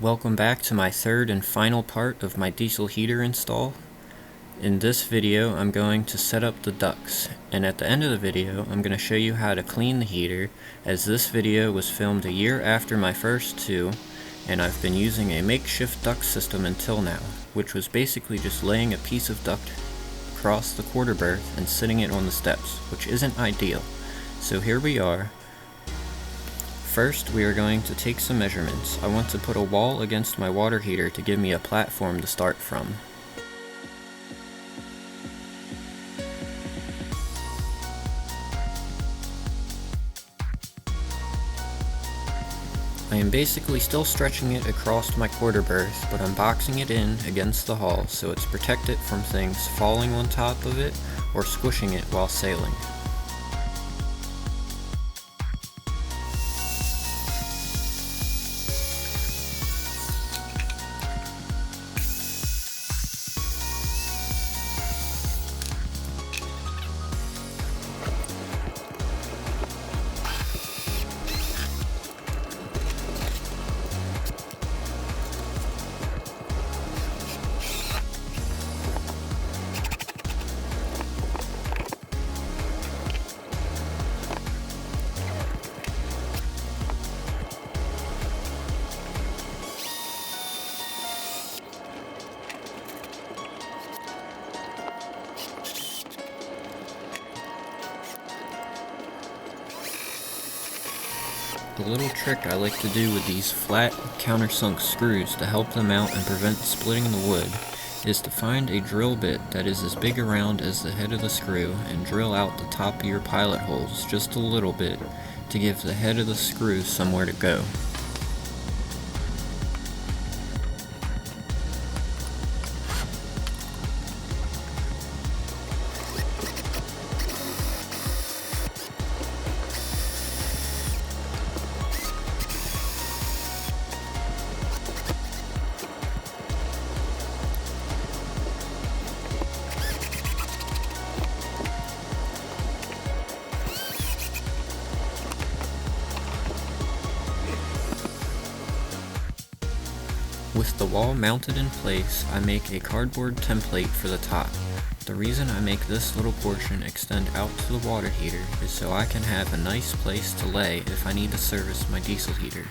Welcome back to my third and final part of my diesel heater install. In this video I'm going to set up the ducts, and at the end of the video I'm going to show you how to clean the heater, as this video was filmed a year after my first two, and I've been using a makeshift duct system until now, which was basically just laying a piece of duct across the quarter berth and sitting it on the steps, which isn't ideal. So here we are. First, we are going to take some measurements. I want to put a wall against my water heater to give me a platform to start from. I am basically still stretching it across my quarter berth, but I'm boxing it in against the hull so it's protected from things falling on top of it or squishing it while sailing. The little trick I like to do with these flat countersunk screws to help them out and prevent splitting the wood is to find a drill bit that is as big around as the head of the screw and drill out the top of your pilot holes just a little bit to give the head of the screw somewhere to go. With the wall mounted in place, I make a cardboard template for the top. The reason I make this little portion extend out to the water heater is so I can have a nice place to lay if I need to service my diesel heater.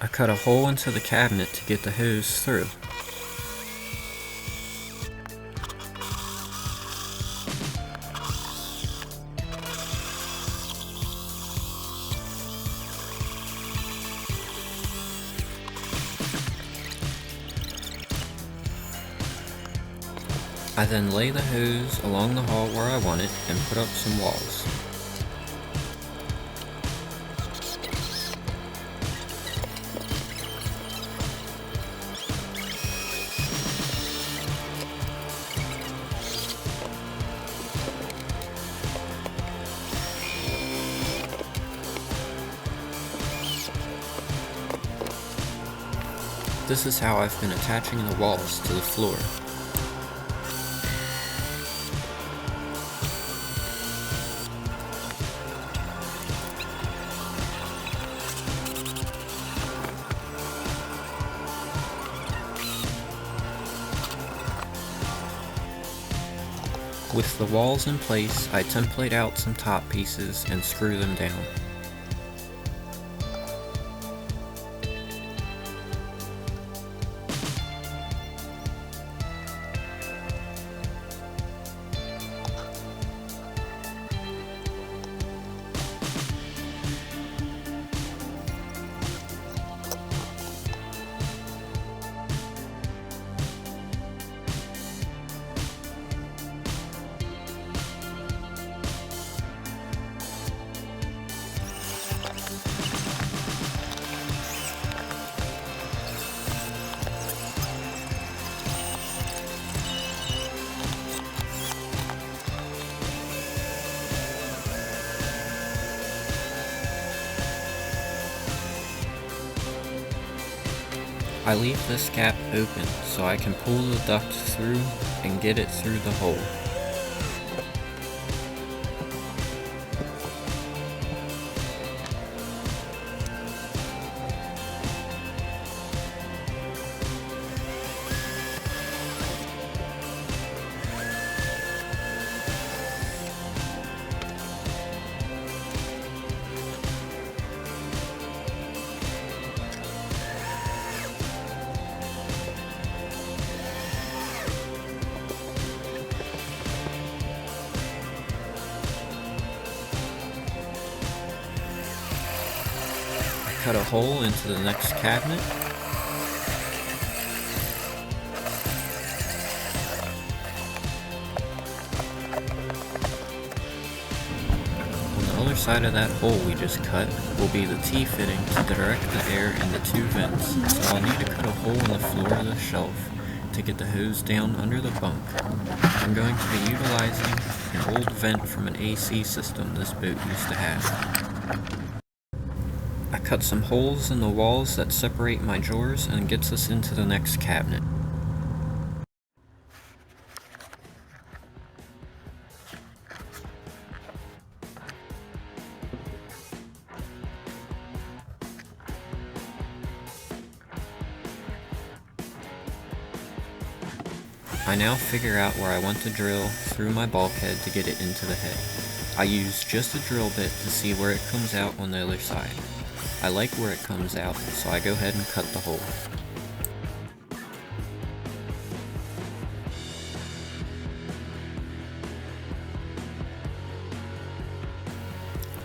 I cut a hole into the cabinet to get the hose through. I then lay the hose along the hull where I want it and put up some walls. This is how I've been attaching the walls to the floor. With the walls in place, I template out some top pieces and screw them down. I leave this gap open so I can pull the duct through and get it through the hole. Cut a hole into the next cabinet. On the other side of that hole we just cut will be the T-fitting to direct the air in the two vents, so I'll need to cut a hole in the floor of the shelf to get the hose down under the bunk. I'm going to be utilizing an old vent from an AC system this boat used to have. I cut some holes in the walls that separate my drawers and gets us into the next cabinet. I now figure out where I want to drill through my bulkhead to get it into the head. I use just a drill bit to see where it comes out on the other side. I like where it comes out, so I go ahead and cut the hole.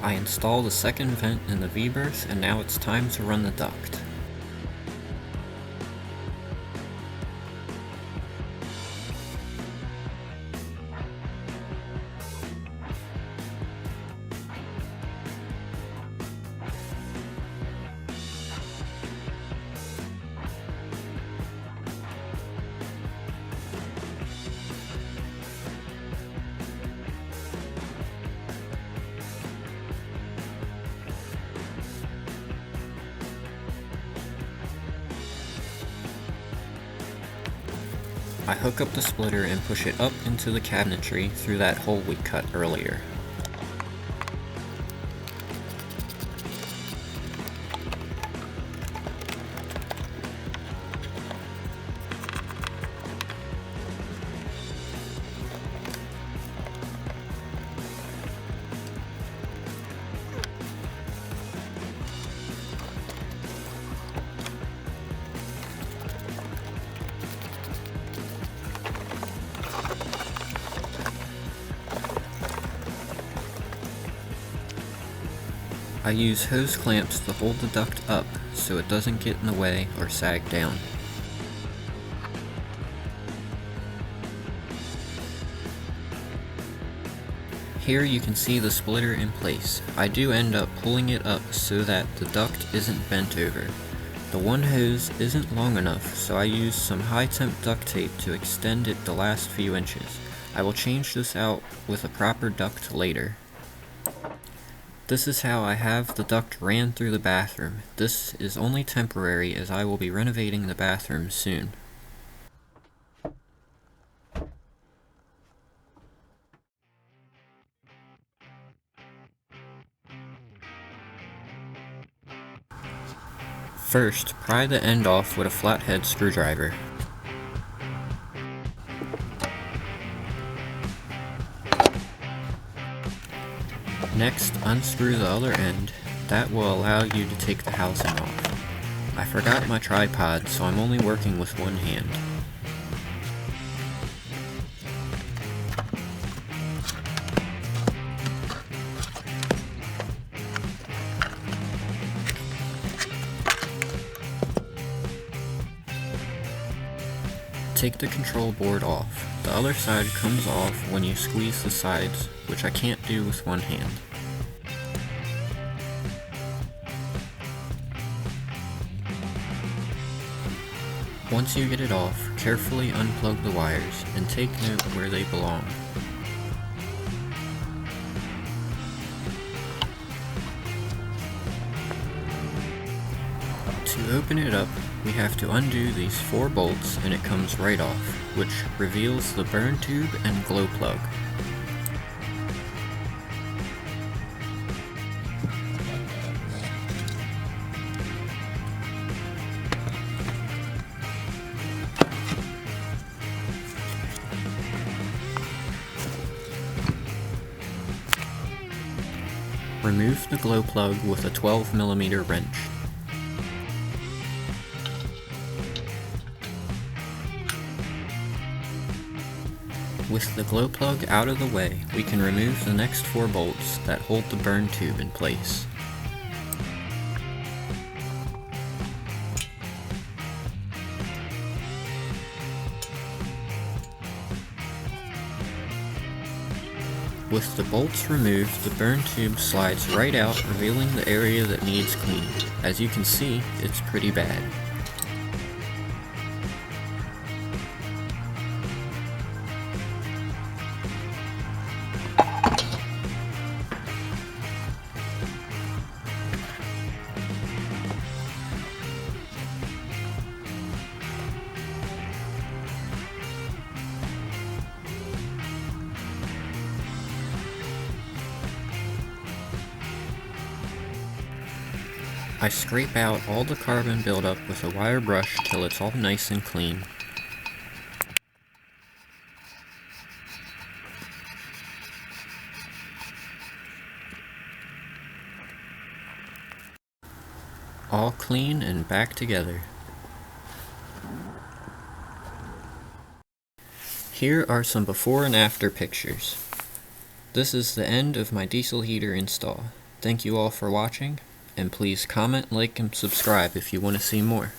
I install the second vent in the V-berth, and now it's time to run the duct. I hook up the splitter and push it up into the cabinetry through that hole we cut earlier. I use hose clamps to hold the duct up so it doesn't get in the way or sag down. Here you can see the splitter in place. I do end up pulling it up so that the duct isn't bent over. The one hose isn't long enough, so I use some high temp duct tape to extend it the last few inches. I will change this out with a proper duct later. This is how I have the duct ran through the bathroom. This is only temporary as I will be renovating the bathroom soon. First, pry the end off with a flathead screwdriver. Next, unscrew the other end. That will allow you to take the housing off. I forgot my tripod, so I'm only working with one hand. Take the control board off. The other side comes off when you squeeze the sides, which I can't do with one hand. Once you get it off, carefully unplug the wires and take note where they belong. To open it up, we have to undo these 4 bolts and it comes right off, which reveals the burn tube and glow plug. Remove the glow plug with a 12mm wrench. With the glow plug out of the way, we can remove the next 4 bolts that hold the burn tube in place. With the bolts removed, the burn tube slides right out, revealing the area that needs cleaning. As you can see, it's pretty bad. I scrape out all the carbon buildup with a wire brush till it's all nice and clean. All clean and back together. Here are some before and after pictures. This is the end of my diesel heater install. Thank you all for watching, and please comment, like, and subscribe if you want to see more.